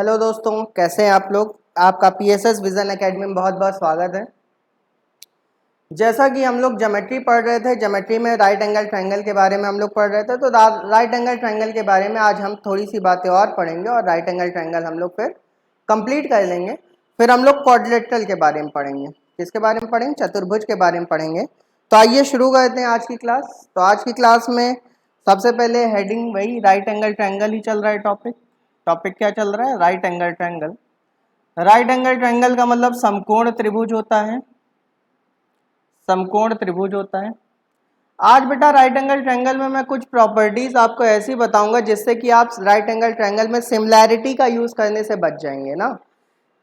Hello दोस्तों, कैसे हैं आप लोग। आपका पीएसएस विजन एकेडमी में बहुत बहुत स्वागत है। जैसा कि हम लोग ज्योमेट्री पढ़ रहे थे, ज्योमेट्री में राइट एंगल ट्रायंगल के बारे में हम लोग पढ़ रहे थे। तो राइट एंगल ट्रायंगल के बारे में आज हम थोड़ी सी बातें और पढ़ेंगे और राइट एंगल ट्रायंगल हम लोग फिर कंप्लीट कर लेंगे। फिर हम लोग क्वाड्रिलेटरल के बारे में पढ़ेंगे। किसके बारे में पढ़ेंगे? चतुर्भुज के बारे में पढ़ेंगे। तो आइए शुरू करते हैं आज की क्लास। तो आज की क्लास में सबसे पहले हेडिंग वही राइट एंगल ट्रायंगल ही चल रहा है। टॉपिक क्या चल रहा है? Right angle triangle. Right angle triangle का मतलब समकोण त्रिभुज होता है। समकोण त्रिभुज होता है। आज बेटा राइट एंगल ट्रायंगल में मैं कुछ प्रॉपर्टीज आपको ऐसी बताऊंगा जिससे कि आप राइट एंगल ट्रायंगल में सिमिलैरिटी का यूज करने से बच जाएंगे ना,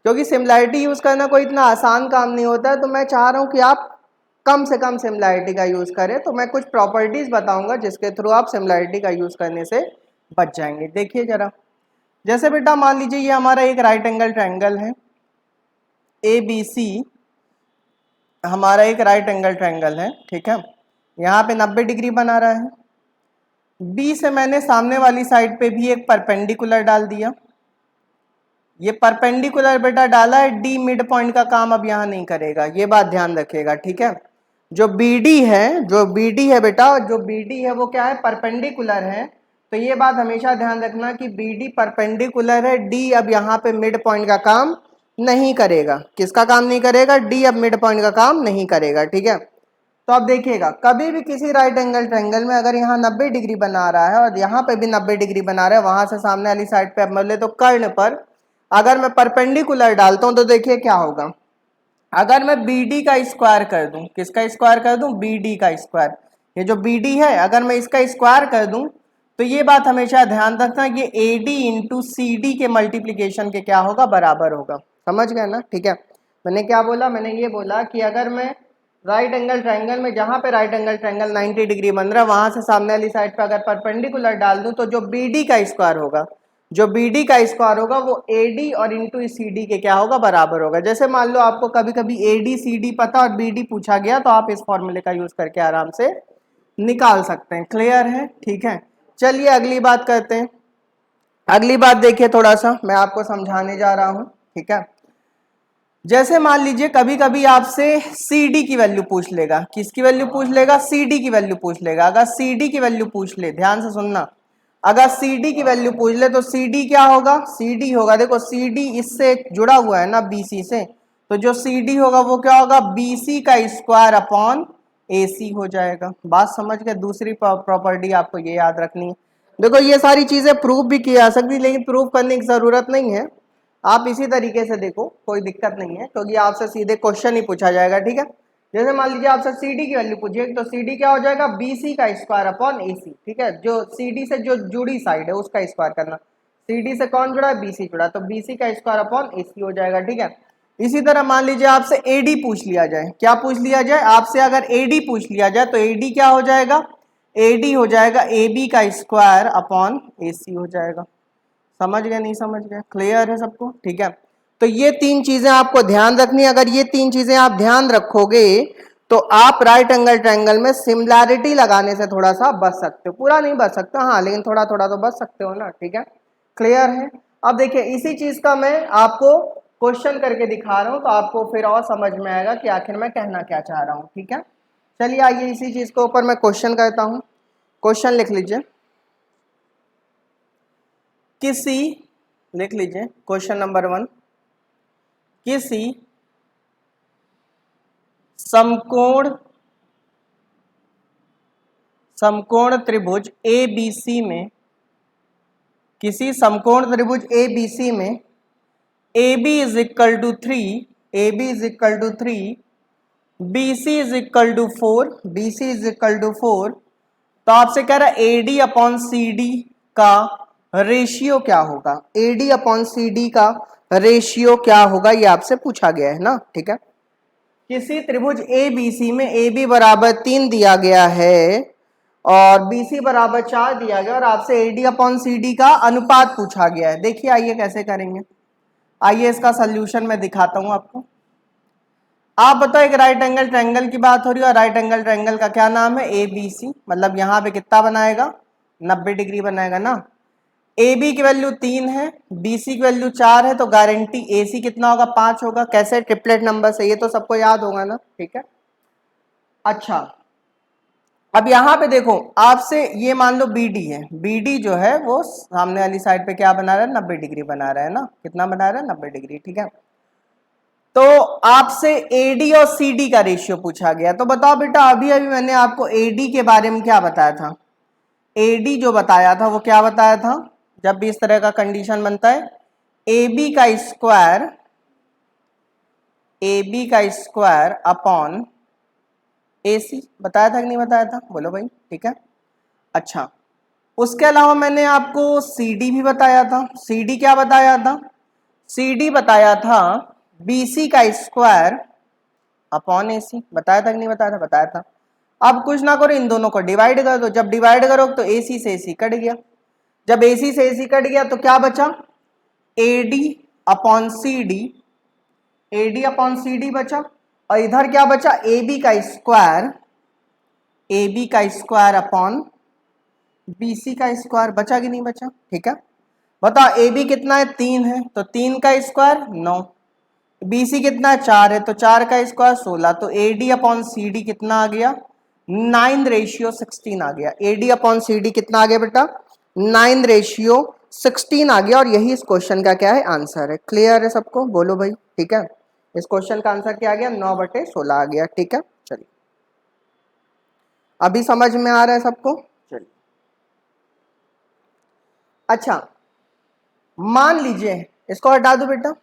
क्योंकि सिमिलैरिटी यूज करना कोई इतना आसान काम नहीं होता है। तो मैं चाह रहा हूं कि आप कम से कम सिमिलैरिटी का यूज करें। तो मैं कुछ प्रॉपर्टीज बताऊंगा जिसके थ्रू आप सिमिलैरिटी का यूज करने से बच जाएंगे। देखिए जरा, जैसे बेटा मान लीजिए ये हमारा एक राइट एंगल ट्रायंगल है ABC। हमारा एक राइट एंगल ट्रायंगल है, ठीक है। यहाँ पे 90 डिग्री बना रहा है। B से मैंने सामने वाली साइड पे भी एक परपेंडिकुलर डाल दिया। ये परपेंडिकुलर बेटा डाला है, D मिड पॉइंट का काम अब यहाँ नहीं करेगा, ये बात ध्यान रखिएगा, ठीक है। जो BD है बेटा, जो BD है वो क्या है? परपेंडिकुलर है। तो ये बात हमेशा ध्यान रखना कि BD परपेंडिकुलर है, D अब यहाँ पे मिड पॉइंट का काम नहीं करेगा। किसका काम नहीं करेगा? D अब मिड पॉइंट का काम नहीं करेगा, ठीक है। तो अब देखिएगा, कभी भी किसी राइट एंगल ट्रायंगल में अगर यहाँ 90 डिग्री बना रहा है और यहाँ पे भी 90 डिग्री बना रहा है, वहां से सामने वाली साइड पे अब बोले तो कर्ण पर अगर मैं परपेंडिकुलर डालता हूं तो देखिए क्या होगा। अगर मैं BD का स्क्वायर कर दूं, किसका स्क्वायर कर दूं? BD का स्क्वायर। ये जो BD है अगर मैं इसका स्क्वायर कर दूं तो ये बात हमेशा ध्यान रखना, ये AD इंटू CD के मल्टीप्लीकेशन के क्या होगा? बराबर होगा। समझ गए ना? ठीक है। मैंने क्या बोला? मैंने ये बोला कि अगर मैं राइट एंगल ट्रायंगल में जहां पे राइट एंगल ट्रायंगल 90 डिग्री बन रहा है वहां से सामने वाली साइड पे अगर परपेंडिकुलर डाल दूं तो जो BD का स्क्वायर होगा, वो AD और इंटू CD के क्या होगा? बराबर होगा। जैसे मान लो आपको कभी कभी AD CD पता और BD पूछा गया तो आप इस फॉर्मूले का यूज करके आराम से निकाल सकते हैं। क्लियर है? ठीक है। चलिए अगली बात करते हैं। अगली बात देखिए, थोड़ा सा मैं आपको समझाने जा रहा हूं, ठीक है। जैसे मान लीजिए कभी कभी आपसे CD की वैल्यू पूछ लेगा। किसकी वैल्यू पूछ लेगा? CD की वैल्यू पूछ लेगा। अगर CD की वैल्यू पूछ ले, ध्यान से सुनना, अगर CD की वैल्यू पूछ ले तो CD क्या होगा? CD होगा, देखो CD इससे जुड़ा हुआ है ना BC से, तो जो CD होगा वो क्या होगा? BC का स्क्वायर अपॉन AC हो जाएगा। बात समझ के? दूसरी प्रॉपर्टी आपको ये याद रखनी है। देखो ये सारी चीजें प्रूव भी की जा सकती, लेकिन प्रूव करने की जरूरत नहीं है। आप इसी तरीके से देखो, कोई दिक्कत नहीं है, क्योंकि आपसे सीधे क्वेश्चन ही पूछा जाएगा, ठीक है। जैसे मान लीजिए आपसे CD की वैल्यू पूछिए तो CD क्या हो जाएगा? BC का स्क्वायर अपॉन AC, ठीक है। जो CD से जो जुड़ी साइड है उसका स्क्वायर करना। CD से कौन जुड़ा है? BC जुड़ा, तो BC का स्क्वायर अपॉन AC हो जाएगा, ठीक है। इसी तरह मान लीजिए आपसे AD पूछ लिया जाए। क्या पूछ लिया जाए? आपसे अगर AD पूछ लिया जाए तो AD क्या हो जाएगा? AD हो जाएगा AB का स्क्वायर अपॉन AC हो जाएगा। समझ गए? नहीं समझ गए? क्लियर है सबको? ठीक है। तो ये तीन चीजें आपको ध्यान रखनी है। अगर ये तीन चीजें आप ध्यान रखोगे तो आप राइट एंगल ट्रायंगल में सिमिलैरिटी लगाने से थोड़ा सा बच सकते हो। पूरा नहीं बच सकते, हाँ, लेकिन थोड़ा थोड़ा तो बच सकते हो ना, ठीक है। क्लियर है? अब देखिए इसी चीज का मैं आपको क्वेश्चन करके दिखा रहा हूं तो आपको फिर और समझ में आएगा कि आखिर मैं कहना क्या चाह रहा हूं, ठीक है। चलिए आइए इसी चीज के ऊपर मैं क्वेश्चन करता हूं। क्वेश्चन लिख लीजिए। किसी, लिख लीजिए क्वेश्चन नंबर 1, किसी समकोण त्रिभुज ABC में, किसी समकोण त्रिभुज ABC में AB is equal to 3, AB is equal to 3, BC is equal to 4, BC is equal to 4, तो आपसे कह रहा है AD अपॉन CD का रेशियो क्या होगा? AD अपॉन CD का रेशियो क्या होगा, ये आपसे पूछा गया है ना, ठीक है। किसी त्रिभुज ABC में AB बराबर 3 दिया गया है और BC बराबर 4 दिया गया और आपसे AD अपॉन CD का अनुपात पूछा गया है। देखिए आइए कैसे करेंगे। आइए इसका सल्यूशन मैं दिखाता हूं आपको। आप बताओ, एक राइट एंगल ट्रायंगल की बात हो रही है और राइट एंगल ट्रायंगल का क्या नाम है? ABC। मतलब यहाँ पे कितना बनाएगा? 90 डिग्री बनाएगा ना। ए बी की वैल्यू 3 है, बी सी की वैल्यू 4 है, तो गारंटी ए सी कितना होगा 5 होगा। कैसे? ट्रिपलेट नंबर से, ये तो सबको याद होगा ना, ठीक है। अच्छा अब यहां पे देखो, आपसे ये मान लो बी डी है, बी डी जो है वो सामने वाली साइड पे क्या बना रहा है, 90 डिग्री बना रहा है ना, कितना बना रहा है 90 डिग्री, ठीक है। तो आपसे AD और CD का रेशियो पूछा गया, तो बताओ बेटा अभी अभी मैंने आपको AD के बारे में क्या बताया था, AD जो बताया था वो क्या बताया था, जब भी इस तरह का कंडीशन बनता है AB का स्क्वायर, AB का स्क्वायर अपॉन AC, बताया था कि नहीं बताया था, बोलो भाई, ठीक है। अच्छा उसके अलावा मैंने आपको CD भी बताया था, CD क्या बताया था, CD बताया था BC का स्क्वायर अपॉन AC, बताया था कि नहीं बताया था, बताया था। अब कुछ ना करो, इन दोनों को डिवाइड कर दो, जब डिवाइड करो तो AC से AC कट गया, जब AC से AC कट गया तो क्या बचा, AD upon CD, AD upon CD बचा, और इधर क्या बचा, AB का स्क्वायर, AB का स्क्वायर अपॉन BC का स्क्वायर, बचा कि नहीं बचा, ठीक है। बताओ AB कितना है 3 है, तो 3 का स्क्वायर 9, BC कितना है 4 है, तो 4 का स्क्वायर 16, तो AD अपॉन CD कितना आ गया 9:16 आ गया, AD अपॉन CD कितना आ गया बेटा 9:16 आ गया, और यही इस क्वेश्चन का क्या है आंसर है। क्लियर है सबको, बोलो भाई, ठीक है। इस क्वेश्चन का आंसर क्या आ गया 9/16 आ गया, ठीक है। चलिए अभी समझ में आ रहा है सबको, चलिए। अच्छा मान लीजिए, इसको हटा दो बेटा,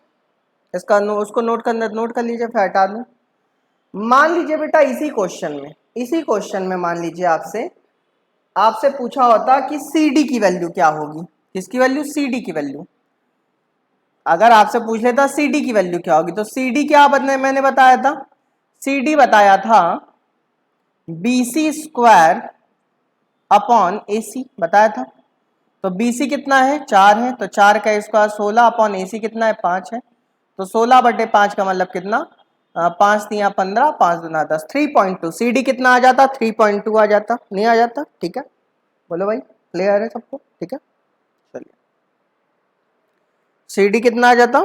इसका उसको नोट कर लीजिए, फिर हटा दो। मान लीजिए बेटा इसी क्वेश्चन में मान लीजिए आपसे आपसे पूछा होता कि CD की वैल्यू क्या होगी, किसकी वैल्यू, CD की वैल्यू। अगर आपसे पूछ लेता CD की वैल्यू क्या होगी, तो CD क्या बदले मैंने बताया था, CD बताया था BC स्क्वायर अपॉन AC, बताया था। तो BC कितना है 4 है, तो 4 का स्क्वायर 16 अपॉन AC कितना है 5 है, तो 16/5 का मतलब कितना 5 3 15, 5 दूना 10, 3.2। CD कितना आ जाता 3.2 आ जाता, नहीं आ जाता, ठीक है। बोलो भाई, क्लियर है सबको, ठीक है। चलिए CD कितना आ जाता,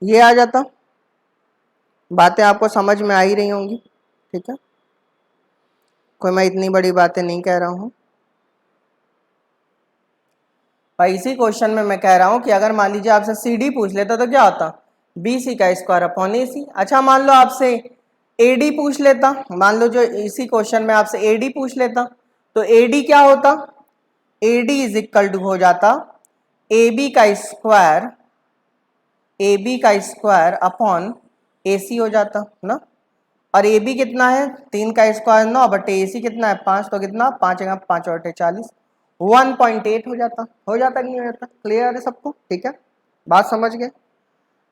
ये आ जाता, बातें आपको समझ में आ ही रही होंगी, ठीक है। कोई मैं इतनी बड़ी बातें नहीं कह रहा हूं भाई, इसी क्वेश्चन में मैं कह रहा हूं कि अगर मान लीजिए आपसे CD पूछ लेता तो क्या होता, BC का स्क्वायर अपॉन AC। अच्छा मान लो आपसे AD पूछ लेता, मान लो जो इसी क्वेश्चन में आपसे AD पूछ लेता, तो AD क्या होता, AD इज इक्वल टू हो जाता AB का स्क्वायर, AB का स्क्वायर अपॉन AC हो जाता ना, और AB कितना है 3 का स्क्वायर 9 बटे AC कितना है 5, तो कितना 5×5=40, 1.8 हो जाता कि नहीं हो जाता। क्लियर है सबको, ठीक है, बात समझ गए।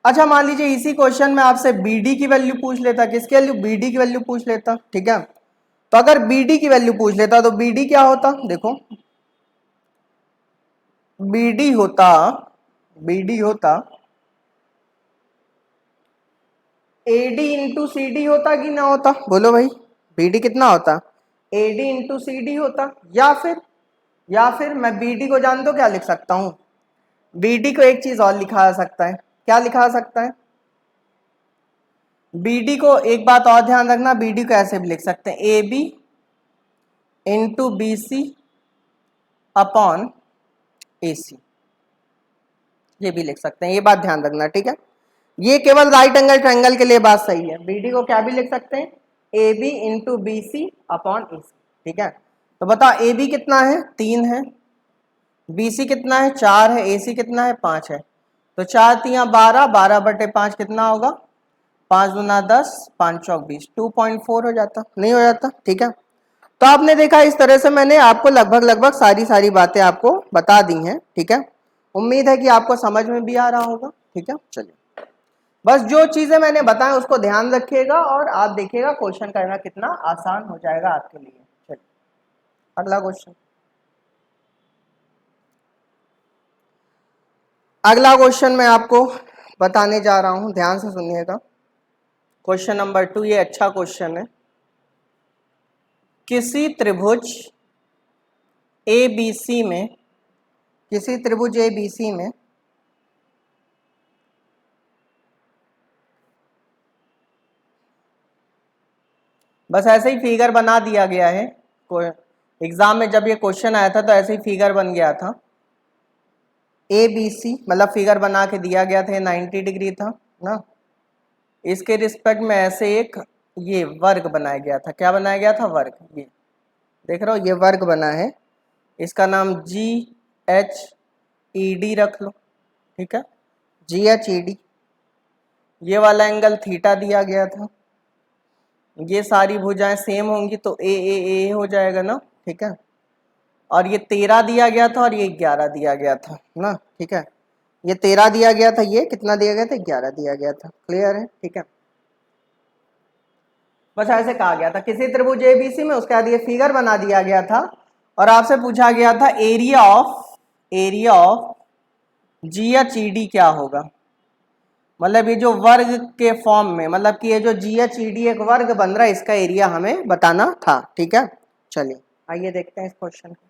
अच्छा मान लीजिए इसी क्वेश्चन में आपसे BD की वैल्यू पूछ लेता, किसकी वैल्यू, BD की वैल्यू पूछ लेता, ठीक है। तो अगर BD की वैल्यू पूछ लेता तो BD क्या होता, देखो BD होता, BD होता AD इंटू CD होता कि ना होता, बोलो भाई, BD कितना होता, AD इंटू CD होता, या फिर मैं BD को जान दो क्या लिख सकता हूं, BD को एक चीज और लिखा जा सकता है, क्या लिखा जा सकता है, BD को एक बात और ध्यान रखना, BD को ऐसे भी लिख सकते हैं AB into BC upon AC, ये भी लिख सकते हैं, ये बात ध्यान रखना, ठीक है। ये केवल राइट एंगल ट्रायंगल के लिए बात सही है, BD को क्या भी लिख सकते हैं AB into BC upon AC, ठीक है। तो बताओ AB कितना है 3 है, BC कितना है 4 है, AC कितना है 5 है, तो 4 3 12, 12/5 कितना होगा 5 दूना 10, 5 चौक 20, 2.4 हो जाता, नहीं हो जाता, ठीक है। तो आपने देखा इस तरह से मैंने आपको लगभग सारी बातें आपको बता दी हैं, ठीक है। उम्मीद है कि आपको समझ में भी आ रहा होगा, ठीक है। चलिए बस जो चीजें मैंने बताया उसको ध्यान रखिएगा, और आप देखिएगा क्वेश्चन करना कितना आसान हो जाएगा आपके लिए। चलिए अगला क्वेश्चन, अगला क्वेश्चन मैं आपको बताने जा रहा हूं, ध्यान से सुनिएगा। क्वेश्चन नंबर 2, ये अच्छा क्वेश्चन है। किसी त्रिभुज ए बी सी में, किसी त्रिभुज ए बी सी में बस ऐसे ही फिगर बना दिया गया है। एग्जाम में जब ये क्वेश्चन आया था तो ऐसे ही फिगर बन गया था। ए बी सी मतलब फिगर बना के दिया गया था, 90 डिग्री था ना। इसके रिस्पेक्ट में ऐसे एक ये वर्ग बनाया गया था। क्या बनाया गया था? वर्ग। ये देख रहे हो, ये वर्ग बना है, इसका नाम जी एच ई डी रख लो, ठीक है, जी एच ई डी। ये वाला एंगल थीटा दिया गया था। ये सारी भुजाएं सेम होंगी तो ए हो जाएगा ना, ठीक है। और ये 13 दिया गया था और ये 11 दिया गया था ना, ठीक है। ये 13 दिया गया था, ये कितना दिया गया था? 11 दिया गया था। क्लियर है? ठीक है। बस ऐसे कहा गया था किसी त्रिभुज एबीसी में, उसके बाद ये फिगर बना दिया गया था और आपसे पूछा गया था area of ji H E D क्या होगा। मतलब ये जो वर्ग के फॉर्म में, मतलब कि ये जो जी एच ई डी एक वर्ग बन रहा है, इसका एरिया हमें बताना था, ठीक है। चलिए आइए देखते हैं इस क्वेश्चन को।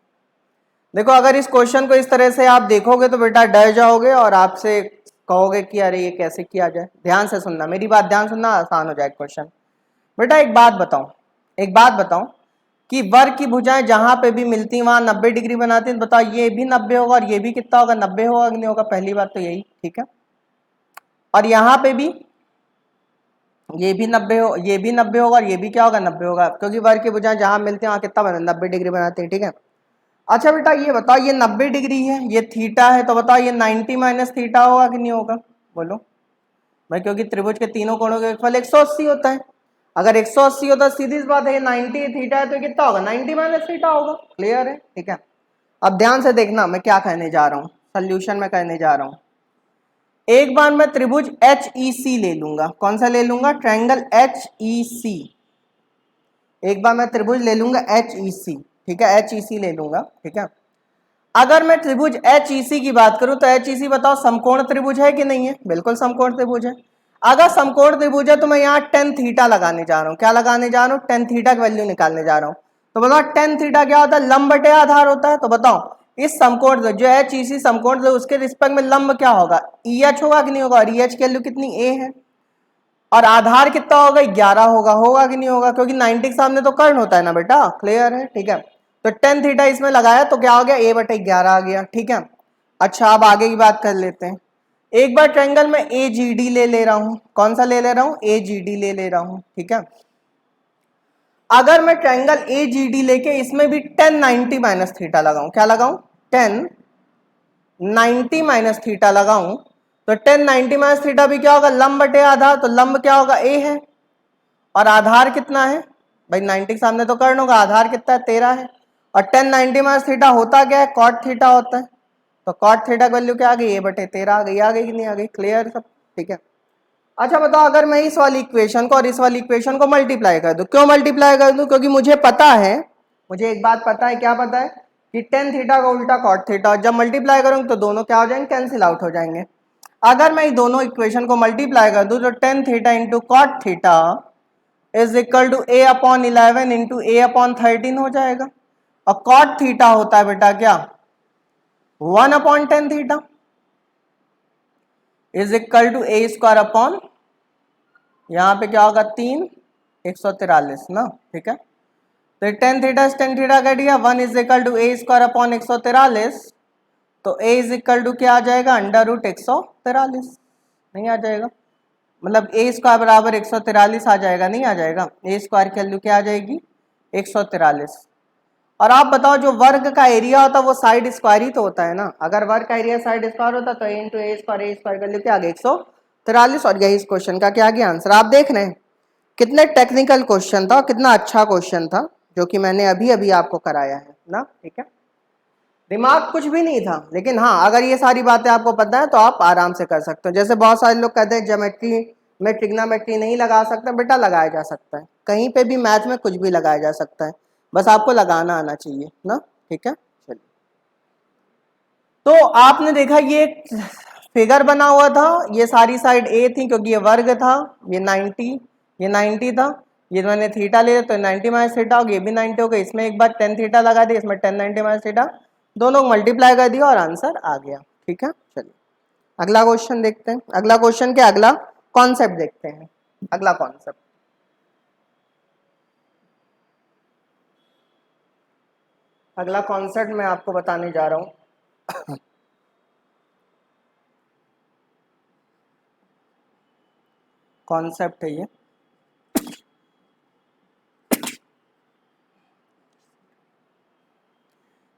देखो, अगर इस क्वेश्चन को इस तरह से आप देखोगे तो बेटा डर जाओगे और आपसे कहोगे कि अरे ये कैसे किया जाए। ध्यान से सुनना, मेरी बात ध्यान सुनना, आसान हो जाए क्वेश्चन। बेटा एक बात बताओ कि वर्ग की भुजाएं जहां पे भी मिलती वहां 90 डिग्री बनाती हैं। बताओ ये भी 90 होगा और ये भी कितना होगा? 90 होगा कि नहीं होगा? पहली बात तो यही, ठीक है। और यहाँ पे भी ये भी 90 हो, ये भी 90 होगा और ये भी क्या होगा? 90 होगा, क्योंकि वर्ग की भुजाएं जहां मिलती हैं वहां कितना बना? 90 डिग्री बनाते हैं, ठीक है। अच्छा बेटा ये बताओ, ये 90 डिग्री है, ये थीटा है, तो बताओ ये 90 माइनस थीटा होगा कि नहीं होगा? बोलो भाई, क्योंकि त्रिभुज के तीनों कोणों का योगफल 180 होता है। अगर 180 होता है, सीधी सी बात है, ये 90 थीटा है तो कितना होगा? 90 माइनस थीटा होगा। क्लियर है? ठीक है। अब ध्यान से देखना मैं क्या कहने जा रहा हूँ, सोल्यूशन में कहने जा रहा हूँ। एक बार मैं त्रिभुज एच ई सी ले लूंगा। कौन सा ले लूंगा? ट्रायंगल एच ई सी। एक बार मैं त्रिभुज ले लूंगा एच ई सी, ठीक है, एच ई सी ले लूंगा, ठीक है। अगर मैं त्रिभुज एच ई सी की बात करूं तो एच ई सी बताओ समकोण त्रिभुज है कि नहीं है? बिल्कुल समकोण त्रिभुज है। अगर समकोण त्रिभुज है तो मैं यहाँ टेन थीटा लगाने जा रहा हूँ। क्या लगाने जा रहा हूँ? टेन थीटा की वैल्यू निकालने जा रहा हूँ। तो बताओ टेन थीटा क्या होता है? लंब बटे आधार होता है। तो बताओ इस समकोण जो एच ई सी समकोण उसके रिस्पेक्ट में लंब क्या होगा? ई एच होगा कि नहीं होगा? और ई एच की वैल्यू कितनी? ए है। और आधार कितना होगा? 11 होगा कि नहीं होगा? क्योंकि 90 के सामने तो कर्ण होता है ना बेटा। क्लियर है? ठीक है। तो टेन थीटा इसमें लगाया तो क्या हो गया? ए बटे 11 आ गया, ठीक है। अच्छा अब आगे की बात कर लेते हैं। एक बार ट्रायंगल में ए जी डी ले रहा हूं। कौन सा ले रहा हूं? ए जी डी ले रहा हूं, ठीक है। अगर मैं ट्रायंगल ए जी डी लेके इसमें भी 1090 माइनस थीटा लगाऊं, क्या लगाऊं? 1090 माइनस थीटा लगाऊं तो 1090 माइनस थीटा भी क्या होगा? लंब बटे आधार। तो लंब क्या होगा? ए है। और आधार कितना है भाई? 90 के सामने तो कर्ण होगा। आधार कितना है? 13 है। और 1090 माइनस थीटा होता क्या है? कॉट थीटा होता है। तो कॉट थीटा की वैल्यू क्या आ गई? ए बटे 13 आ गई। आ गई कि नहीं आ गई? क्लियर सब, ठीक है। अच्छा बताओ, अगर मैं इस वाली इक्वेशन को और इस वाली इक्वेशन को मल्टीप्लाई कर दूं, क्यों मल्टीप्लाई कर दूं? क्योंकि मुझे पता है, मुझे एक बात पता है। क्या पता है? कि टेन थीटा का उल्टा कॉट थीटा, और जब मल्टीप्लाई करूंगा तो दोनों क्या हो जाएंगे? कैंसिल आउट हो जाएंगे। अगर मैं दोनों इक्वेशन को मल्टीप्लाई कर दूं तो tan theta into cot theta is equal to a upon 11 into a upon 13 हो जाएगा। और कॉट थीटा होता है बेटा क्या? 1 upon tan theta is equal to a square upon, यहाँ पे क्या होगा? 3 143 ना, ठीक है। तो टेन थीटा कट गया, 1 is equal to a square upon 143। तो ए इज इक्वल टू क्या आ जाएगा? Under root 143। नहीं आ जाएगा? मतलब ए स्क्वायर बराबर 143 आ जाएगा? नहीं आ जाएगा? ए स्क्वायर की वैल्यू क्या आ जाएगी? 143। और आप बताओ, जो वर्ग का एरिया होता है वो साइड स्क्वायर ही तो होता है ना। अगर वर्ग का एरिया साइड स्क्वायर होता तो ए इंटू ए स्क्वायर की वैल्यू क्या आ गई? 143। और यही इस क्वेश्चन का क्या गया आंसर। आप देख रहे हैं कितने टेक्निकल क्वेश्चन था, कितना अच्छा क्वेश्चन था जो कि मैंने अभी अभी आपको कराया है ना, ठीक है। दिमाग कुछ भी नहीं था, लेकिन हाँ अगर ये सारी बातें आपको पता है तो आप आराम से कर सकते हो। जैसे बहुत सारे लोग कहते हैं ज्योमेट्री में ट्रिग्नोमेट्री नहीं लगा सकते, बेटा लगाया जा सकता है। कहीं पे भी मैथ में कुछ भी लगाया जा सकता है, बस आपको लगाना आना चाहिए ना, ठीक है। चलिए, तो आपने देखा ये फिगर बना हुआ था, ये सारी साइड ए थी क्योंकि ये वर्ग था, ये 90 था। ये मैंने थीटा ले तो 90 माइनस थीटा होगा, ये भी 90 होगा, इसमें एक बार टेन थीटा लगा दिया, इसमें 10 90 माइनस थीटा, दोनों को मल्टीप्लाई कर दिया और आंसर आ गया। ठीक है, चलिए अगला क्वेश्चन देखते हैं। अगला क्वेश्चन क्या, अगला कॉन्सेप्ट देखते हैं। अगला कॉन्सेप्ट, अगला कॉन्सेप्ट मैं आपको बताने जा रहा हूं। कॉन्सेप्ट है ये,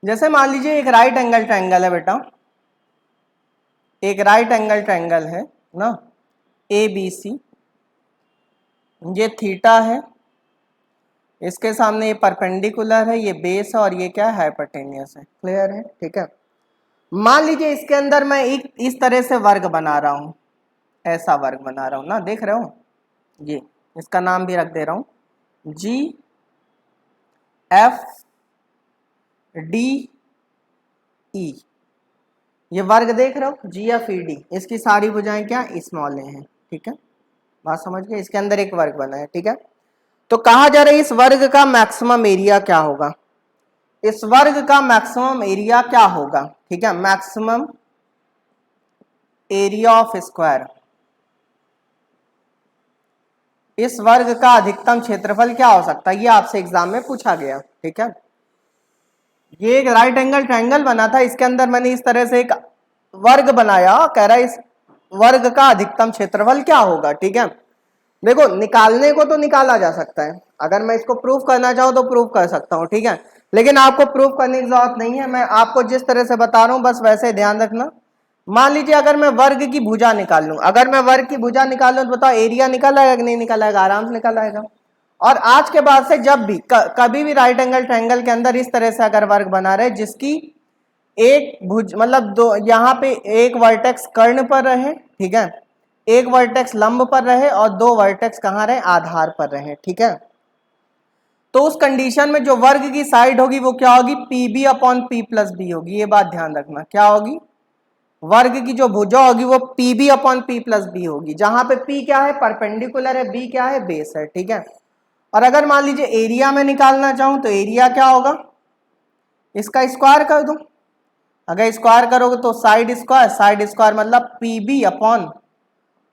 जैसे मान लीजिए एक राइट एंगल ट्रायंगल है बेटा, एक राइट एंगल ट्रायंगल है ना, ए बी सी, ये थीटा है, इसके सामने ये परपेंडिकुलर है, ये बेस है और ये क्या है, हाइपोटेनियस है। क्लियर है? ठीक है। मान लीजिए इसके अंदर मैं एक इस तरह से वर्ग बना रहा हूं, ऐसा वर्ग बना रहा हूं ना, देख रहे हो, ये इसका नाम भी रख दे रहा हूं, जी एफ डी ई, ये वर्ग देख रहे हो, जी एफ ई डी, इसकी सारी भुजाएं क्या, स्मॉल ए हैं। ठीक है, बात समझ गए, इसके अंदर एक वर्ग बना है। ठीक है, तो कहा जा रहा है इस वर्ग का मैक्सिमम एरिया क्या होगा, इस वर्ग का मैक्सिमम एरिया क्या होगा। ठीक है, मैक्सिमम एरिया ऑफ स्क्वायर, इस वर्ग का अधिकतम क्षेत्रफल क्या हो सकता है, ये आपसे एग्जाम में पूछा गया। ठीक है, ये एक राइट एंगल ट्रायंगल बना था, इसके अंदर मैंने इस तरह से एक वर्ग बनाया, कह रहा है इस वर्ग का अधिकतम क्षेत्रफल क्या होगा। ठीक है, देखो निकालने को तो निकाला जा सकता है, अगर मैं इसको प्रूफ करना चाहूं तो प्रूफ कर सकता हूं। ठीक है, लेकिन आपको प्रूफ करने की जरूरत नहीं है, मैं आपको जिस तरह से बता रहा हूं बस वैसे ध्यान रखना। मान लीजिए अगर मैं वर्ग की भुजा निकाल लूं, अगर मैं वर्ग की भुजा निकाल लूं तो बताओ एरिया निकल आएगा कि नहीं निकल आएगा, आराम से निकल आएगा। और आज के बाद से जब भी कभी भी राइट एंगल ट्रायंगल के अंदर इस तरह से अगर वर्ग बना रहे जिसकी एक भुज मतलब दो, यहाँ पे एक वर्टेक्स कर्ण पर रहे, ठीक है, एक वर्टेक्स लंब पर रहे और दो वर्टेक्स कहाँ रहे, आधार पर रहे। ठीक है, तो उस कंडीशन में जो वर्ग की साइड होगी वो क्या होगी, p b upon p plus b होगी। ये बात ध्यान रखना, क्या होगी, वर्ग की जो भुजा होगी वो p b upon p plus b होगी, जहां पे पी क्या है, परपेंडिकुलर है, बी क्या है, बेस है। ठीक है, और अगर मान लीजिए एरिया में निकालना चाहूं तो एरिया क्या होगा, इसका स्क्वायर कर दो, अगर स्क्वायर करोगे तो साइड स्क्वायर, साइड स्क्वायर मतलब p b upon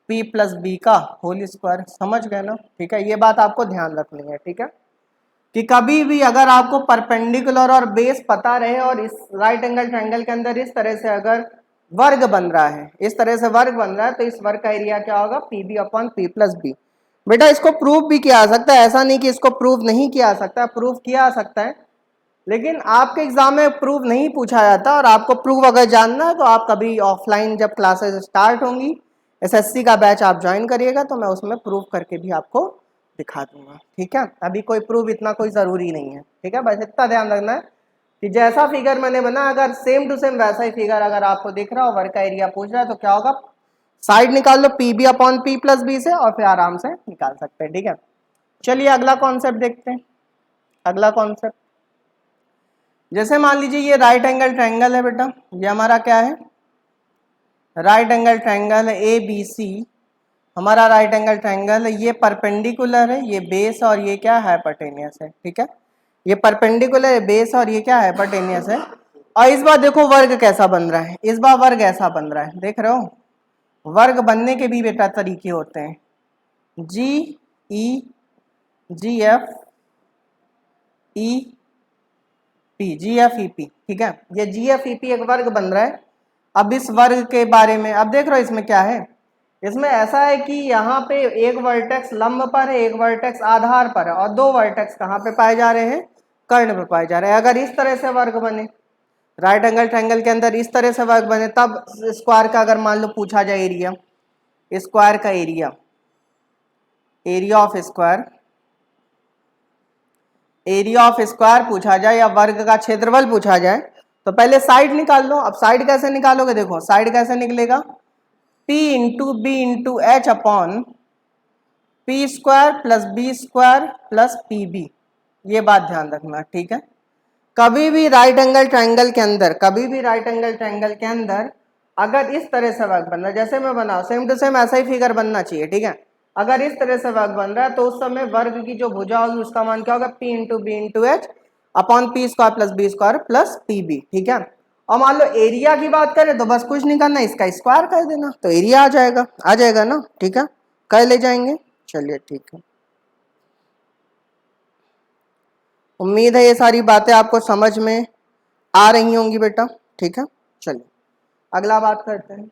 p plus b का होल स्क्वायर। समझ गए ना? ठीक है, ये बात आपको ध्यान रखनी है। ठीक है, कि कभी भी अगर आपको परपेंडिकुलर और बेस पता रहे और इस राइट एंगल ट्रायंगल के अंदर इस तरह से अगर वर्ग बन रहा है, इस तरह से वर्ग बन रहा है, तो इस वर्ग का एरिया क्या होगा, p b upon p plus b. बेटा इसको प्रूफ भी किया जा सकता है, ऐसा नहीं कि इसको प्रूफ नहीं किया जा सकता, प्रूफ किया जा सकता है, लेकिन आपके एग्जाम में प्रूफ नहीं पूछा जाता। और आपको प्रूफ अगर जानना है तो आप कभी ऑफलाइन जब क्लासेस स्टार्ट होंगी, एसएससी का बैच आप ज्वाइन करिएगा तो मैं उसमें प्रूफ करके भी आपको दिखा दूंगा। ठीक है, अभी कोई प्रूफ इतना कोई ज़रूरी नहीं है। ठीक है, बस इतना ध्यान रखना है कि जैसा फिगर मैंने बना अगर सेम टू सेम वैसा ही फिगर अगर आपको दिख रहा हो, वर्ग का एरिया पूछ रहा है, तो क्या होगा, साइड निकाल लो p b upon p plus b से और फिर आराम से निकाल सकते हैं। ठीक है, चलिए अगला कॉन्सेप्ट देखते हैं। अगला कॉन्सेप्ट, जैसे मान लीजिए ये राइट एंगल ट्रायंगल है बेटा, ये हमारा क्या है, राइट एंगल ट्रायंगल है, ए बी सी हमारा राइट एंगल ट्रायंगल है, ये परपेंडिकुलर है, ये बेस और ये क्या है, हाइपोटेनियस है। ठीक है, ये परपेंडिकुलर है, बेस और ये क्या है, हाइपोटेनियस है। और इस बार देखो वर्ग कैसा बन रहा है, इस बार वर्ग ऐसा बन रहा है, देख रहे हो, वर्ग बनने के भी बेटा तरीके होते हैं, जी ई जी एफ ई पी, जी एफ ई पी। ठीक है, ये जी एफ ई पी एक वर्ग बन रहा है। अब इस वर्ग के बारे में अब देख रहे हो इसमें क्या है, इसमें ऐसा है कि यहाँ पे एक वर्टेक्स लंब पर है, एक वर्टेक्स आधार पर है और दो वर्टेक्स कहाँ पे पाए जा रहे हैं, कर्ण पे पाए जा रहे हैं। अगर इस तरह से वर्ग बने राइट एंगल ट्रायंगल के अंदर, इस तरह से वर्ग बने, तब स्क्वायर का अगर मान लो पूछा जाए एरिया, स्क्वायर का area, area of square, area of square पूछा जाए या वर्ग का क्षेत्रफल पूछा जाए तो पहले साइड निकाल लो। अब साइड कैसे निकालोगे, देखो साइड कैसे निकलेगा, P into b into h upon p square plus b square plus p b. ये बात ध्यान रखना। ठीक है, कभी भी राइट एंगल ट्रायंगल के अंदर, कभी भी राइट एंगल ट्रायंगल के अंदर अगर इस तरह से वर्ग बनना, जैसे मैं बनाऊं सेम टू सेम ऐसा ही फिगर बनना चाहिए। ठीक है, अगर इस तरह से वर्ग बन रहा है तो उस समय वर्ग की जो भुजा होगी उसका मान क्या होगा, P into b into h upon p square plus b square plus p b, ठीक है। और मान लो एरिया की बात करें तो बस कुछ नहीं करना, इसका स्क्वायर कर देना तो एरिया आ जाएगा ना, ठीक है, कर ले जाएंगे। चलिए ठीक है, उम्मीद है ये सारी बातें आपको समझ में आ रही होंगी बेटा, ठीक है। चलिए अगला बात करते हैं।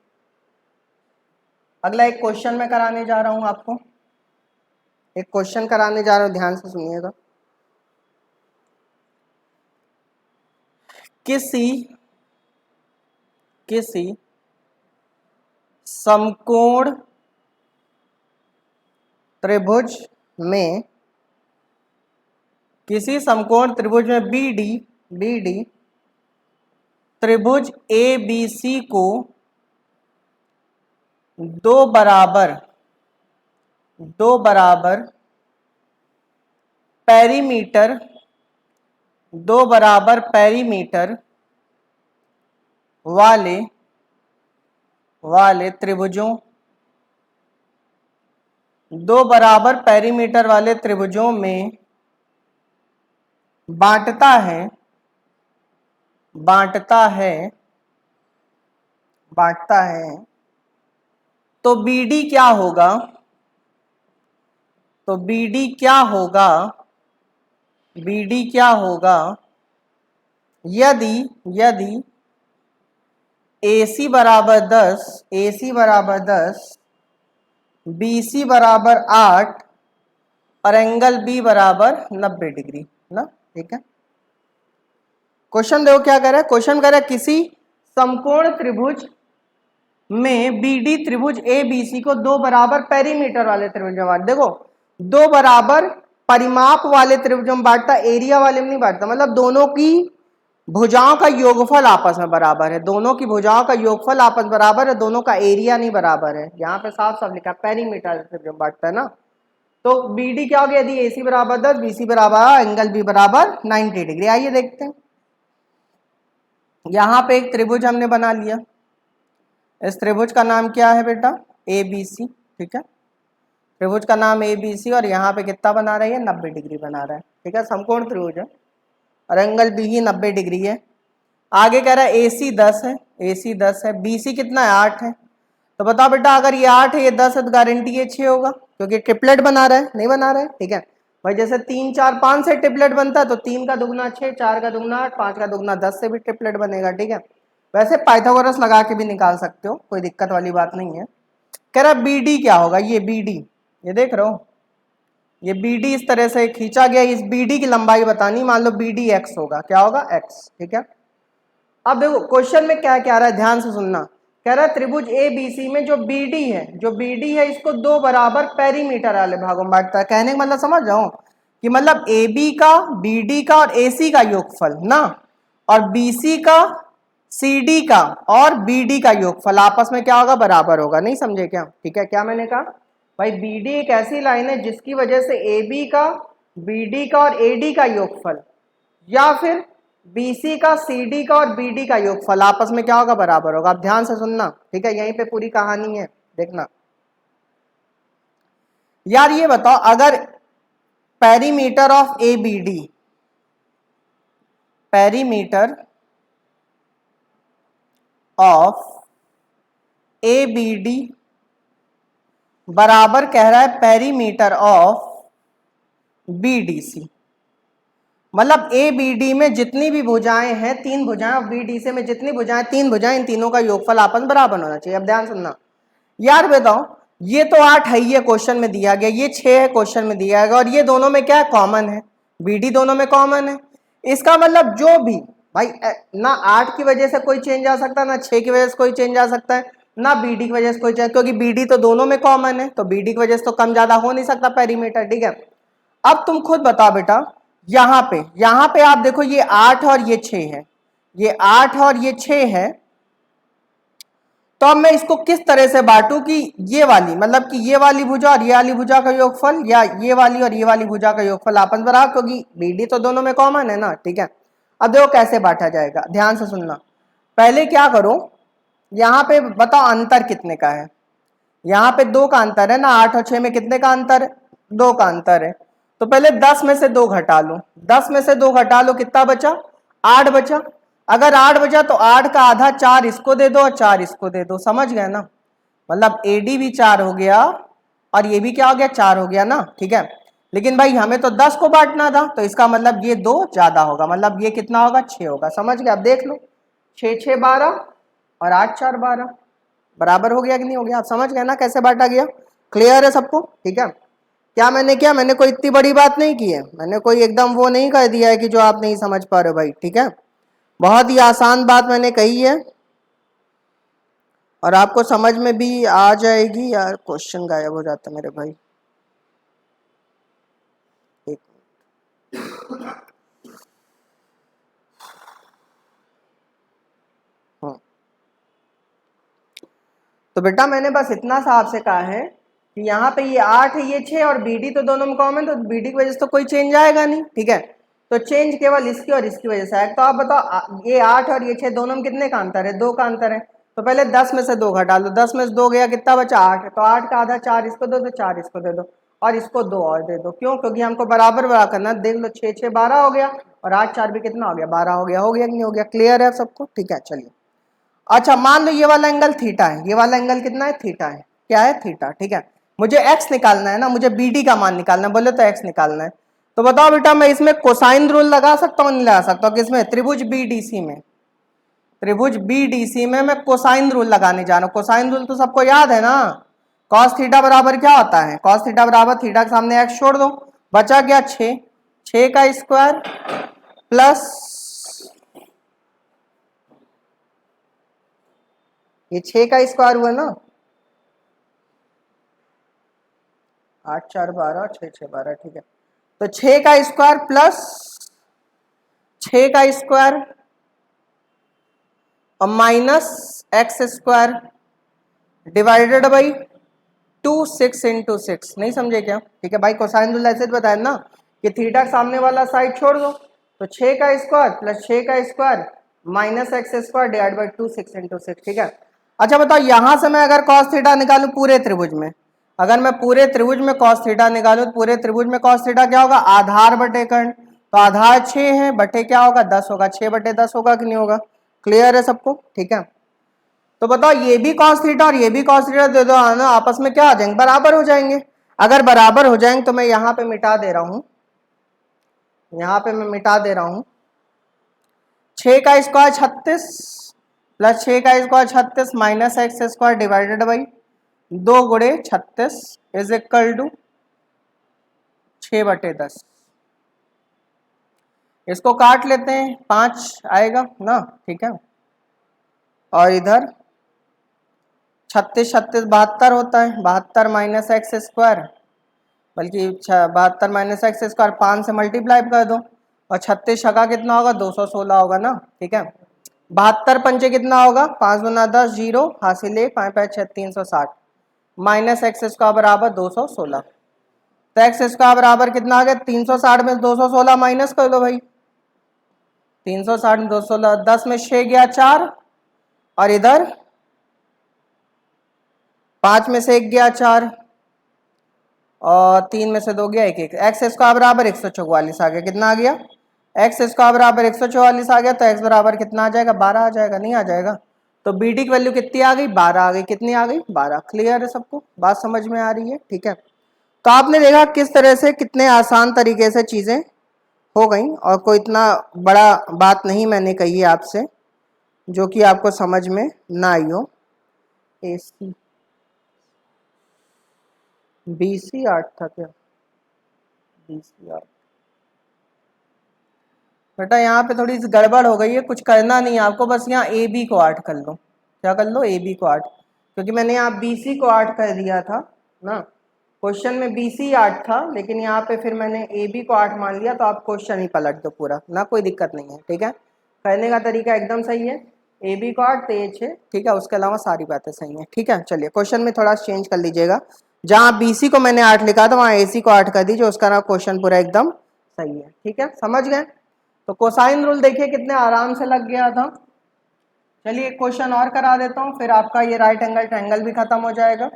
अगला एक क्वेश्चन मैं कराने जा रहा हूं आपको, एक क्वेश्चन कराने जा रहा हूं, ध्यान से सुनिएगा। किसी समकोण त्रिभुज में, किसी समकोण त्रिभुज में बीडी त्रिभुज ए बी सी को दो बराबर पेरीमीटर वाले त्रिभुजों में बांटता है तो बीडी क्या होगा यदि AC बराबर 10 BC बराबर 8 और एंगल B बराबर 90 डिग्री ना, ठीक है। क्वेश्चन देखो क्या कह रहा है, क्वेश्चन कह रहा है किसी समकोण त्रिभुज में BD त्रिभुज ABC को दो बराबर पेरीमीटर वाले त्रिभुज में बांट, देखो दो बराबर परिमाप वाले त्रिभुजों में बांटता, एरिया वाले में नहीं बांटता, मतलब दोनों की भुजाओं का योगफल आपस में बराबर है, दोनों की भुजाओं का योगफल आपस बराबर है, दोनों का एरिया नहीं बराबर है। यहाँ पे साफ साफ लिखा पेरीमीटर त्रिभुज बांटता है ना। तो BD क्या हो गया, यदि AC बराबर 10 BC बराबर एंगल B बराबर 90 डिग्री। आइए देखते हैं, यहाँ पे एक त्रिभुज हमने बना लिया, इस त्रिभुज का नाम क्या है बेटा, ABC, ठीक है। त्रिभुज का नाम ABC और यहाँ पे कितना बना रहा है, 90 डिग्री बना रहा है, ठीक है, समकोण त्रिभुज है और एंगल B ही 90 डिग्री है। आगे कह रहा है AC 10 है, BC कितना है, 8 है। तो बताओ बेटा अगर ये 8 है ये 10 है तो गारंटी ये 6 होगा, क्योंकि ट्रिपलेट बना रहा है, नहीं बना रहा है, ठीक है भाई। जैसे 3 4 5 से ट्रिपलेट बनता है तो 3 का दुगना 6, 4 का दुगना 8, 5 का दुगना 10 से भी ट्रिपलेट बनेगा, ठीक है। वैसे पाइथागोरस लगा के भी निकाल सकते हो, कोई दिक्कत वाली बात नहीं है। कह रहा BD क्या होगा, ये BD, ये देख रहे हो, ये BD इस तरह से खींचा गया, इस BD की लंबाई बतानी, मान लो BD x होगा, क्या होगा x, ठीक है। अब देखो क्वेश्चन में क्या क्या रहा है, ध्यान से सुनना। कह रहा है त्रिभुज ABC में जो BD है इसको दो बराबर पेरीमीटर वाले भागों में बांटता है। कहने का मतलब समझ जाओ कि मतलब AB का, BD का और AC का योगफल ना, और BC का, CD का और BD का योगफल आपस में क्या होगा, बराबर होगा। नहीं समझे क्या, ठीक है। क्या मैंने कहा भाई, BD एक ऐसी लाइन है जिसकी वजह से AB का, BD का और AD का योगफल या फिर BC का, CD का और BD का योगफल आपस में क्या होगा, बराबर होगा। आप ध्यान से सुनना, ठीक है, यहीं पे पूरी कहानी है, देखना यार। ये बताओ अगर perimeter of ABD, perimeter of ABD बराबर कह रहा है पेरीमीटर ऑफ BDC, मतलब ABD में जितनी भी भुजाएं हैं, 3 भुजाएं, और BDC में जितनी भुजाएं, 3 भुजाएं, इन तीनों का योगफल आपस में बराबर होना चाहिए। अब ध्यान सुनना यार, बताओ ये तो 8 है, ये क्वेश्चन में दिया गया, ये 6 है क्वेश्चन में दिया गया, और ये दोनों में क्या है, कॉमन है, BD दोनों में कॉमन है। इसका मतलब जो भी भाई ना 8 की वजह से कोई चेंज आ सकता है, ना 6 की वजह से कोई चेंज आ सकता है, ना BD की वजह से कोई चेंज, क्योंकि BD तो दोनों में कॉमन है, तो BD की वजह से तो कम ज्यादा हो नहीं सकता पेरीमीटर, ठीक है। अब तुम खुद बताओ बेटा, यहाँ पे आप देखो ये 8 और ये 6 है, ये 8 और ये 6 है, तो अब मैं इसको किस तरह से बांटूं कि ये वाली, मतलब कि ये वाली भुजा और ये वाली भुजा का योगफल, या ये वाली और ये वाली भुजा का योगफल आपस में बराबर, क्योंकि BD तो दोनों में कॉमन है ना, ठीक है। अब देखो कैसे बांटा जाएगा, ध्यान से सुनना। पहले क्या करो, यहाँ पे बताओ अंतर कितने का है, यहाँ पे 2 का अंतर है ना, 8 और 6 में कितने का अंतर है, 2 का अंतर है। तो पहले 10 में से 2 घटा लो, 10 में से 2 घटा लो, कितना बचा, 8 बचा। अगर 8 बचा तो 8 का आधा 4 इसको दे दो और 4 इसको दे दो, समझ गए ना, मतलब AD भी 4 हो गया और ये भी क्या हो गया, 4 हो गया ना, ठीक है। लेकिन भाई हमें तो 10 को बांटना था, तो इसका मतलब ये 2 ज्यादा होगा, मतलब ये कितना होगा, 6 होगा, समझ गए। अब देख लो 6 6 12 और 8 4 12 बराबर हो गया कि नहीं हो गया, आप समझ गए ना कैसे बांटा गया, क्लियर है सबको, ठीक है। क्या मैंने किया, मैंने कोई इतनी बड़ी बात नहीं की है, मैंने कोई एकदम वो नहीं कर दिया है कि जो आप नहीं समझ पा रहे हो भाई, ठीक है। बहुत ही आसान बात मैंने कही है और आपको समझ में भी आ जाएगी। यार क्वेश्चन गायब हो जाता है मेरे भाई, एक हाँ। तो बेटा मैंने बस इतना सा आपसे कहा है कि यहाँ पे ये 8 है, ये 6 और BD तो दोनों में कॉमन, तो BD की वजह से तो कोई चेंज आएगा नहीं, ठीक है। तो चेंज केवल इसकी और इसकी वजह से आएगा। तो आप बताओ ये 8 और ये 6 दोनों में कितने का अंतर है, 2 का अंतर है। तो पहले 10 में से 2 घटा लो, 10 में से 2 गया, कितना बचा, 8। तो 8 का आधा 4 इसको दो, तो 4 इसको दे दो और इसको 2 और दे दो, क्यों, क्योंकि हमको बराबर बराबर करना। देख लो 6 6 12 हो गया और 8 4 भी कितना हो गया, 12 हो गया, कि नहीं हो गया, क्लियर है सबको, ठीक है। चलिए अच्छा मान लो ये वाला एंगल थीटा है, ये वाला एंगल कितना है, थीटा है, क्या है, थीटा, ठीक है। मुझे एक्स निकालना है ना, मुझे BD का मान निकालना है, बोले तो एक्स निकालना है। तो बताओ बेटा मैं इसमें कोसाइन रूल लगा सकता हूँ, नहीं लगा सकता हूँ, किसमें, त्रिभुज BDC में, त्रिभुज BDC में मैं कोसाइन रूल लगाने जा रहा हूँ। कोसाइन रूल तो सबको याद है ना, कॉस थीटा बराबर क्या होता है, कॉस थीटा बराबर थीटा के सामने एक्स छोड़ दो, बचा क्या 6, 6 का स्क्वायर प्लस ये 6 का स्क्वायर हुआ ना, 8 4 12 6 6 12, ठीक है। तो 6 का स्क्वायर प्लस 6 का स्क्वायर और minus x square divided by 2 6 into 6, नहीं समझे क्या, ठीक है भाई। कोसाइन रूल ऐसे बताया ना कि थीटा के सामने वाला साइड छोड़ दो, तो 6 का स्क्वायर प्लस 6 का square minus x square divide by 2 6 into 6, ठीक है। अच्छा बताओ यहां से मैं अगर कॉस थीटा निकालूं पूरे त्रिभुज में, अगर मैं पूरे त्रिभुज में कॉस थीटा निकालूं, पूरे त्रिभुज में कॉस थीटा क्या होगा, आधार बटे कर्ण, तो आधार 6 है, बटे क्या होगा, 10 होगा, 6 बटे 10 होगा कि नहीं होगा, क्लियर है सबको, ठीक है। तो बताओ ये भी कॉस थीटा और ये भी कॉस थीटा दे दो ना, आपस में क्या आ जाएंगे, बराबर हो जाएंगे। अगर बराबर हो जाएंगे तो मैं यहाँ पे मिटा दे रहा हूं, यहाँ पे मैं मिटा दे रहा हूं, 6 का स्क्वायर 36 प्लस 6 का square 36 minus x square divided by 2 गुणे 36 इज इक्वल टू 6 बटे 10। इसको काट लेते हैं, 5 आएगा ना, ठीक है। और इधर 36 36 72 होता है, 72 माइनस एक्स स्क्वायर, बल्कि 72 माइनस एक्स स्क्वायर 5 से मल्टीप्लाई कर दो और 36 छका कितना होगा, 216 होगा ना, ठीक है। 72 पंचे कितना होगा, 5 गुना 10 जीरो, हासिल 1 5 5 6 360 माइनस एक्स स्क्वायर बराबर 216। तो एक्स स्क्वायर बराबर कितना आ गया, 360 में 216 माइनस कर दो भाई, 360 में 216, 10 में 6 गया 4 और इधर 5 में से 1 गया 4 और 3 में से 2 गया 1 1, एक्स स्क्वायर बराबर 144 आ गया, कितना आ गया, एक्स स्क्वायर बराबर 144 आ गया। तो एक्स बराबर कितना आ जाएगा, 12 आ जाएगा, नहीं आ जाएगा। तो BD की वैल्यू कितनी आ गई, 12 आ गई, कितनी आ गई, 12, क्लियर है सबको, बात समझ में आ रही है, ठीक है। तो आपने देखा किस तरह से कितने आसान तरीके से चीजें हो गई और कोई इतना बड़ा बात नहीं मैंने कही है आपसे जो कि आपको समझ में ना आई हो। AC BC 8 था क्या, BC 8 बेटा यहाँ पे थोड़ी सी गड़बड़ हो गई है, कुछ करना नहीं है आपको, बस यहाँ AB को 8 कर लो, क्या कर लो, AB को 8, क्योंकि मैंने यहाँ BC को 8 कर दिया था ना, क्वेश्चन में BC 8 था, लेकिन यहाँ पे फिर मैंने AB को 8 मान लिया, तो आप क्वेश्चन ही पलट दो पूरा ना, कोई दिक्कत नहीं है, ठीक है। करने का तरीका एकदम सही है, AB को 8 तो ये 6, ठीक है, उसके अलावा सारी बातें सही है, ठीक है। चलिए क्वेश्चन में थोड़ा चेंज कर लीजिएगा, जहाँ BC को मैंने 8 लिखा था वहाँ AC को 8 कर दीजिए, उसका ना क्वेश्चन पूरा एकदम सही है, ठीक है, समझ गए। तो कोसाइन रूल देखिए कितने आराम से लग गया था। चलिए क्वेश्चन और करा देता हूँ, फिर आपका ये राइट एंगल ट्रायंगल भी खत्म हो जाएगा।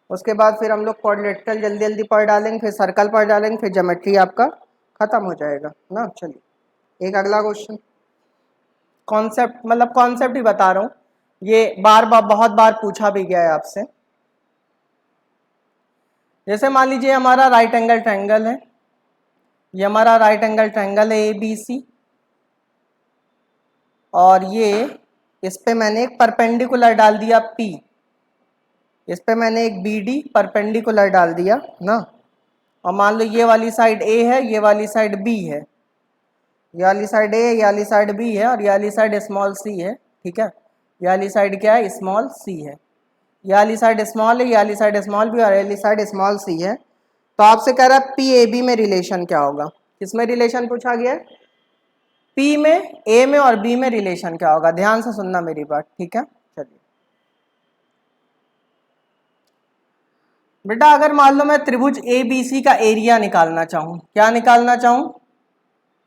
उसके बाद फिर हम लोग क्वाड्रिलेटरल जल्दी जल्दी पढ़ डालेंगे, फिर सर्कल पढ़ डालेंगे, फिर ज्योमेट्री आपका खत्म हो जाएगा ना। चलिए एक अगला क्वेश्चन, कॉन्सेप्ट मतलब कॉन्सेप्ट ही बता रहा हूँ, ये बार बार बहुत बार पूछा भी गया है आपसे। जैसे मान लीजिए हमारा राइट एंगल ट्रायंगल है, ये हमारा राइट एंगल ट्रायंगल है ABC, और ये इस पे मैंने एक परपेंडिकुलर डाल दिया P, इस पे मैंने एक BD परपेंडिकुलर डाल दिया ना, और मान लो ये वाली साइड A है, ये वाली साइड B है, ये वाली साइड A है, ये वाली साइड B है, और ये वाली साइड स्मॉल c है, ठीक है। ये वाली साइड क्या है, स्मॉल c है, ये वाली साइड स्मॉल है, ये वाली साइड स्मॉल b और ये वाली साइड स्मॉल c है। तो आपसे कह रहा है PAB में रिलेशन क्या होगा, किसमें रिलेशन पूछा गया है, P में, A में और B में रिलेशन क्या होगा, ध्यान से सुनना मेरी बात, ठीक है। चलिए बेटा अगर मान लो मैं त्रिभुज ABC का एरिया निकालना चाहूँ, क्या निकालना चाहूँ,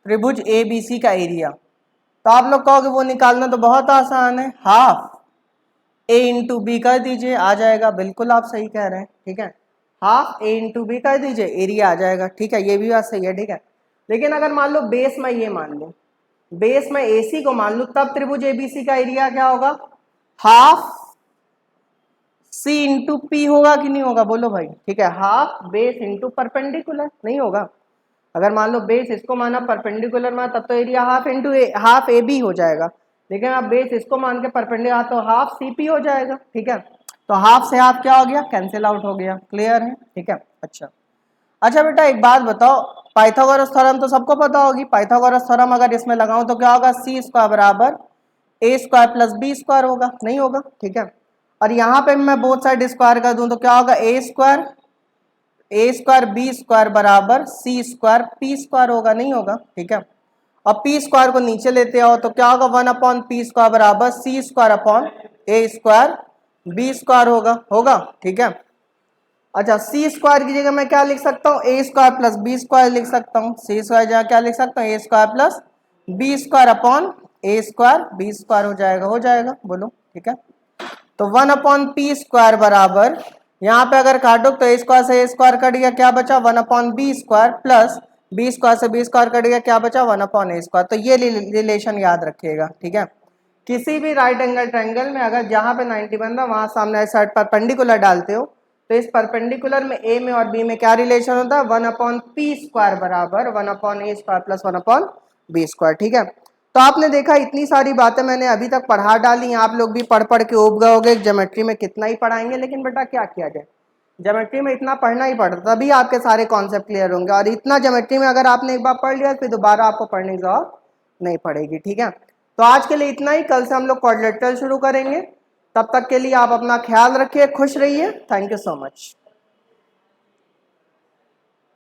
त्रिभुज ABC का एरिया, तो आप लोग कहोगे वो निकालना तो बहुत आसान है, हाफ A इंटू बी कर दीजिए आ जाएगा, बिल्कुल आप सही कह रहे हैं, ठीक है। हाफ A इंटू बी कर दीजिए, एरिया आ जाएगा, ठीक है, ये भी बात सही है, ठीक है। लेकिन अगर मान लो बेस में ये मान लो, बेस में AC को मान लो, तब त्रिभुज ABC का एरिया क्या होगा, हाफ C इंटू पी होगा कि नहीं होगा, बोलो भाई, ठीक है। हाफ बेस इंटू परपेंडिकुलर नहीं होगा, अगर मान लो बेस इसको माना परपेंडिकुलर माना तब तो area half into half AB हो जाएगा, लेकिन अब बेस इसको मान के परपेंडिकुलर तो हाफ CP हो जाएगा, ठीक है। तो हाफ से हाफ क्या हो गया, कैंसिल आउट हो गया, क्लियर है, ठीक है। अच्छा बेटा एक बात बताओ, पाइथागोरस थ्योरम तो सबको पता होगी, पाइथागोरस थ्योरम अगर इसमें लगाऊं तो क्या होगा, C स्क्वायर बराबर A square plus B square होगा, नहीं होगा, ठीक है। और यहाँ पे मैं बोथ साइड स्क्वायर कर दूं तो क्या होगा, A स्क्वायर B स्क्वायर बराबर C स्क्वायर P स्क्वायर होगा, नहीं होगा, ठीक है। और P स्क्वायर को नीचे लेते आओ तो क्या होगा, 1/P स्क्वायर बराबर C square upon A square B square होगा, ठीक है। अच्छा C स्क्वायर की जगह मैं क्या लिख सकता हूँ, A square plus B square लिख सकता हूँ, C स्क्वायर जगह क्या लिख सकता हूँ, A square plus B square upon A square B square हो जाएगा, बोलो, ठीक है। तो 1/P स्क्वायर बराबर, यहाँ पे अगर काटो तो A स्क्वायर से A स्क्वायर कट गया, क्या बचा, 1/B square plus B square से B स्क्वायर कट गया, क्या बचा, 1/A स्क्वायर। तो ये रिलेशन याद रखिएगा, ठीक है। किसी भी राइट एंगल ट्रायंगल में अगर जहाँ पे 90 बन रहा वहां सामने साइड परपेंडिकुलर डालते हो तो इस परपेंडिकुलर में A में और B में क्या रिलेशन होता है, 1/P स्क्वायर बराबर 1/A square plus 1/B square, ठीक है। तो आपने देखा इतनी सारी बातें मैंने अभी तक पढ़ा डाली, आप लोग भी पढ़ पढ़ के उब गए, ज्योमेट्री में कितना ही पढ़ाएंगे, लेकिन बेटा क्या किया जाए, ज्योमेट्री में इतना पढ़ना ही पड़ता, तभी आपके सारे कॉन्सेप्ट क्लियर होंगे, और इतना ज्योमेट्री में अगर आपने एक बार पढ़ लिया फिर दोबारा आपको पढ़ने की जरूरत नहीं पड़ेगी, ठीक है। तो आज के लिए इतना ही, कल से हम लोग क्वाड्रिलेटरल शुरू करेंगे, तब तक के लिए आप अपना ख्याल रखिए, खुश रहिए, थैंक यू सो मच।